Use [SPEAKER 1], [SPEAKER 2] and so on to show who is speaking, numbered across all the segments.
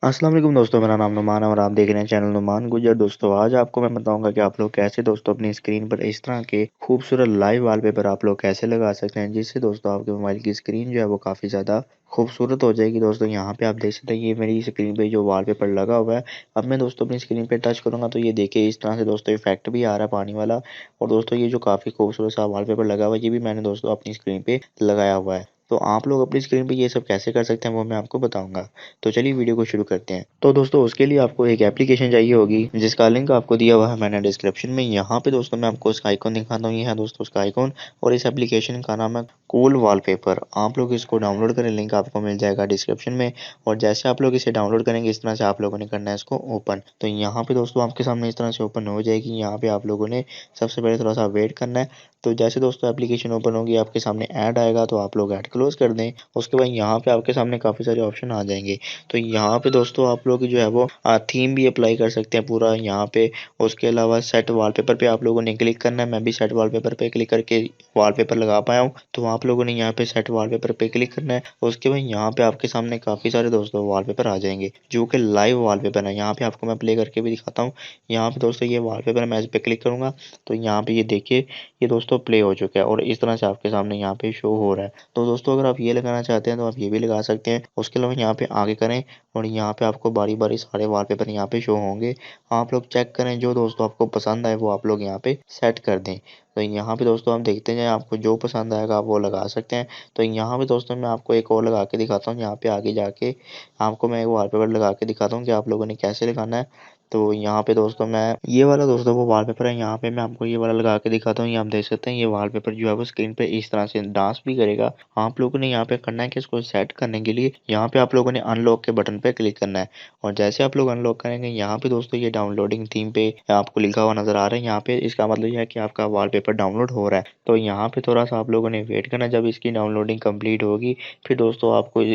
[SPEAKER 1] अस्सलाम वालेकुम दोस्तों, मेरा नाम नुमान है और आप देख रहे हैं चैनल नुमान गुजर। दोस्तों आज आपको मैं बताऊंगा कि आप लोग कैसे दोस्तों अपनी स्क्रीन पर इस तरह के खूबसूरत लाइव वॉलपेपर आप लोग कैसे लगा सकते हैं, जिससे दोस्तों आपके मोबाइल की स्क्रीन जो है वो काफ़ी ज़्यादा खूबसूरत हो जाएगी। दोस्तों यहाँ पे आप देख सकते हैं ये मेरी स्क्रीन पे जो वॉलपेपर लगा हुआ है। अब मैं दोस्तों अपनी स्क्रीन पे टच करूंगा तो ये देखिए इस तरह से दोस्तों इफेक्ट भी आ रहा है पानी वाला। और दोस्तों ये जो काफ़ी खूबसूरत सा वॉलपेपर लगा हुआ है ये भी मैंने दोस्तों अपनी स्क्रीन पे लगाया हुआ है। तो आप लोग अपनी स्क्रीन पे ये सब कैसे कर सकते हैं वो मैं आपको बताऊंगा। तो चलिए वीडियो को शुरू करते हैं। तो दोस्तों उसके लिए आपको एक एप्लीकेशन चाहिए होगी जिसका लिंक आपको दिया हुआ है मैंने डिस्क्रिप्शन में। यहाँ पे दोस्तों मैं आपको उसका आइकॉन दिखाता हूँ, ये है दोस्तों उसका आइकॉन। और इस एप्लीकेशन का नाम है कूल वॉलपेपर। आप लोग इसको डाउनलोड करें, लिंक आपको मिल जाएगा डिस्क्रिप्शन में। और जैसे आप लोग इसे डाउनलोड करेंगे इस तरह से आप लोगों ने करना है इसको ओपन। तो यहाँ पे दोस्तों आपके सामने इस तरह से ओपन हो जाएगी। यहाँ पे आप लोगों ने सबसे पहले थोड़ा सा वेट करना है। तो जैसे दोस्तों एप्लीकेशन ओपन होगी आपके सामने ऐड आएगा तो आप लोग ऐड क्लोज कर दें। उसके बाद यहाँ पे आपके सामने काफ़ी सारे ऑप्शन आ जाएंगे। तो यहाँ पे दोस्तों आप लोग जो है वो थीम भी अप्लाई कर सकते हैं पूरा यहाँ पे। उसके अलावा सेट वॉलपेपर पे आप लोगों ने क्लिक करना है। मैं भी सेट वॉलपेपर पे क्लिक करके वॉलपेपर लगा पाया हूँ। तो आप लोगों ने यहाँ पे सेट वॉलपेपर पे क्लिक करना है। उसके बाद यहाँ पे आपके सामने काफ़ी सारे दोस्तों वॉलपेपर आ जाएंगे जो कि लाइव वॉलपेपर है। यहाँ पे आपको मैं प्ले करके भी दिखाता हूँ। यहाँ पे दोस्तों ये वॉलपेपर मैं इस पे क्लिक करूंगा तो यहाँ पे ये देखिए ये दोस्तों प्ले हो चुका है और इस तरह से आपके सामने यहाँ पे शो हो रहा है। तो दोस्तों अगर आप ये लगाना चाहते हैं तो आप ये भी लगा सकते हैं। उसके अलावा यहाँ पे आगे करें और यहाँ पे आपको बारी बारी सारे वॉलपेपर यहाँ पे शो होंगे। आप लोग चेक करें, जो दोस्तों आपको पसंद आए वो आप लोग यहाँ पे सेट कर दें। तो यहाँ पे दोस्तों हम देखते हैं आपको जो पसंद आएगा आप वो लगा सकते हैं। तो यहाँ पे दोस्तों मैं आपको एक और लगा के दिखाता हूँ। यहाँ पे आगे जाके आपको मैं एक वॉलपेपर लगा के दिखाता हूँ कि आप लोगों ने कैसे लगाना है। तो यहाँ पे दोस्तों मैं ये वाला दोस्तों वो वॉलपेपर है, यहाँ पे मैं आपको ये वाला लगा के दिखाता हूँ। ये आप देख सकते हैं ये वॉलपेपर जो है वो स्क्रीन पे इस तरह से डांस भी करेगा। आप लोगों ने यहाँ पे करना है कि इसको सेट करने के लिए यहाँ पे आप लोगों ने अनलॉक के बटन पे क्लिक करना है। और जैसे आप लोग अनलॉक करेंगे यहाँ पे दोस्तों ये डाउनलोडिंग थीम पे आपको लिखा हुआ नजर आ रहा है। यहाँ पे इसका मतलब यह है कि आपका वॉलपेपर डाउनलोड हो रहा है। तो यहाँ पे थोड़ा सा आप लोगों ने वेट करना, जब इसकी डाउनलोडिंग कंप्लीट होगी फिर दोस्तों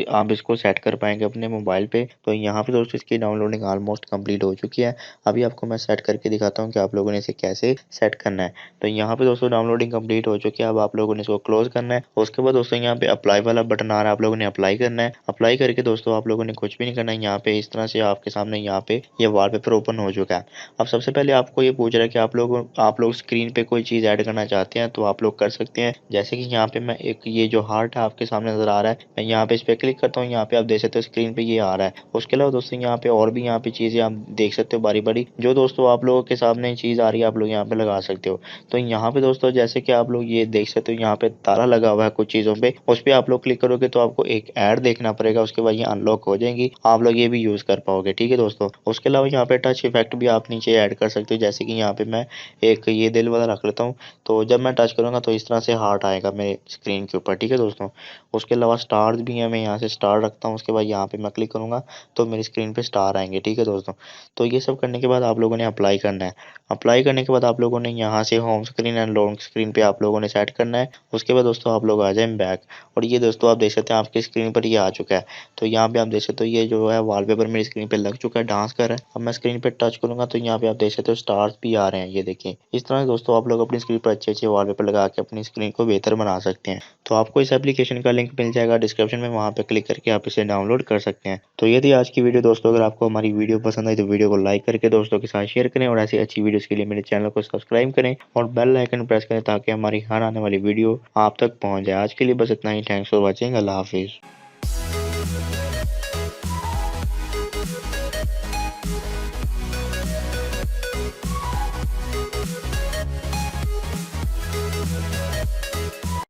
[SPEAKER 1] आप इसको सेट कर पाएंगे अपने मोबाइल पे। तो यहाँ पे दोस्तों इसकी डाउनलोडिंग ऑलमोस्ट कंप्लीट हो चुकी है। अभी आपको मैं सेट करके दिखाता हूँ कि आप लोगों ने इसे कैसे सेट करना है। तो यहाँ पे दोस्तों डाउनलोडिंग कंप्लीट हो चुकी है। अब आप लोगों ने इसको क्लोज करना है। उसके बाद दोस्तों यहाँ पे अप्लाई वाला बटन आ रहा है, आप लोगों ने अप्लाई करना है। अप्लाई करके दोस्तों आप लोगों ने कुछ भी नहीं करना है। यहाँ पे इस तरह से आपके सामने यहाँ पे ये वॉलपेपर ओपन हो चुका है। अब सबसे पहले आपको ये पूछ रहा है कि आप लोग स्क्रीन पे कोई चीज़ ऐड करना चाहते हैं तो आप लोग कर सकते हैं। जैसे कि यहाँ पे मैं एक ये जो हार्ट है आपके सामने नजर आ रहा है, मैं यहाँ पे इस पे क्लिक करता हूँ। यहाँ पे आप देख सकते हो स्क्रीन पे ये आ रहा है। उसके अलावा दोस्तों यहाँ पे और भी यहाँ पे चीज़ें आप देख सकते हो बारी बारी, जो दोस्तों आप लोगों के सामने चीज़ आ रही है आप लोग यहाँ पे लगा सकते हो। तो यहाँ पे दोस्तों जैसे कि आप लोग ये देख सकते हो यहाँ पे ताला लगा हुआ है कुछ चीज़ों पे, उस पर आप लोग क्लिक करोगे तो आपको एक ऐड देखना पड़ेगा। उसके बाद ये अनलॉक हो जाएंगी, आप लोग ये भी यूज़ कर पाओगे। ठीक है दोस्तों, उसके अलावा यहाँ पे टच इफेक्ट भी आप नीचे ऐड कर सकते हो। जैसे कि यहाँ पे मैं एक ये दिल वाला रख लेता हूँ। तो जब मैं टच करूँगा तो इस तरह से हार्ट आएगा मेरे स्क्रीन के ऊपर। ठीक है दोस्तों, उसके अलावा स्टार्स भी हैं, मैं यहाँ से स्टार रखता हूँ। उसके बाद यहाँ पे मैं क्लिक करूँगा तो मेरी स्क्रीन पे स्टार आएंगे। ठीक है दोस्तों, तो ये सब करने के बाद आप लोगों ने अप्लाई करना है। अप्लाई करने के बाद आप लोगों ने यहाँ से home screen and long screen पे आप लोगों ने सेट करना है। उसके बाद दोस्तों आप लोग आ जाए बैक। और ये दोस्तों आप देख सकते हैं आपकी स्क्रीन पर ये आ चुका है। तो यहाँ पे आप देख सकते हो ये जो है वॉलपेपर मेरी स्क्रीन पे लग चुका है, डांस कर रहा है। अब मैं स्क्रीन पे टच करूंगा तो यहाँ पे आप देख सकते हो स्टार्स भी आ रहे हैं, ये देखिए। इस तरह से दोस्तों आप लोग अपनी स्क्रीन पर अच्छे अच्छे वॉलपेपर लगा के अपनी स्क्रीन को बेहतर बना सकते हैं। तो आपको इस एप्लीकेशन का लिंक मिल जाएगा डिस्क्रिप्शन में, वहाँ पे क्लिक करके आप इसे डाउनलोड कर सकते हैं। तो ये थी आज की वीडियो दोस्तों। अगर आपको हमारी वीडियो पसंद आई तो वीडियो को लाइक करके दोस्तों के साथ शेयर करें और ऐसी अच्छी वीडियोस के लिए मेरे चैनल को सब्सक्राइब करें और बेल आइकन प्रेस करें ताकि हमारी हर आने वाली वीडियो आप तक पहुंच जाए। आज के लिए बस इतना ही। Thanks for watching. अल्लाह हाफिज़।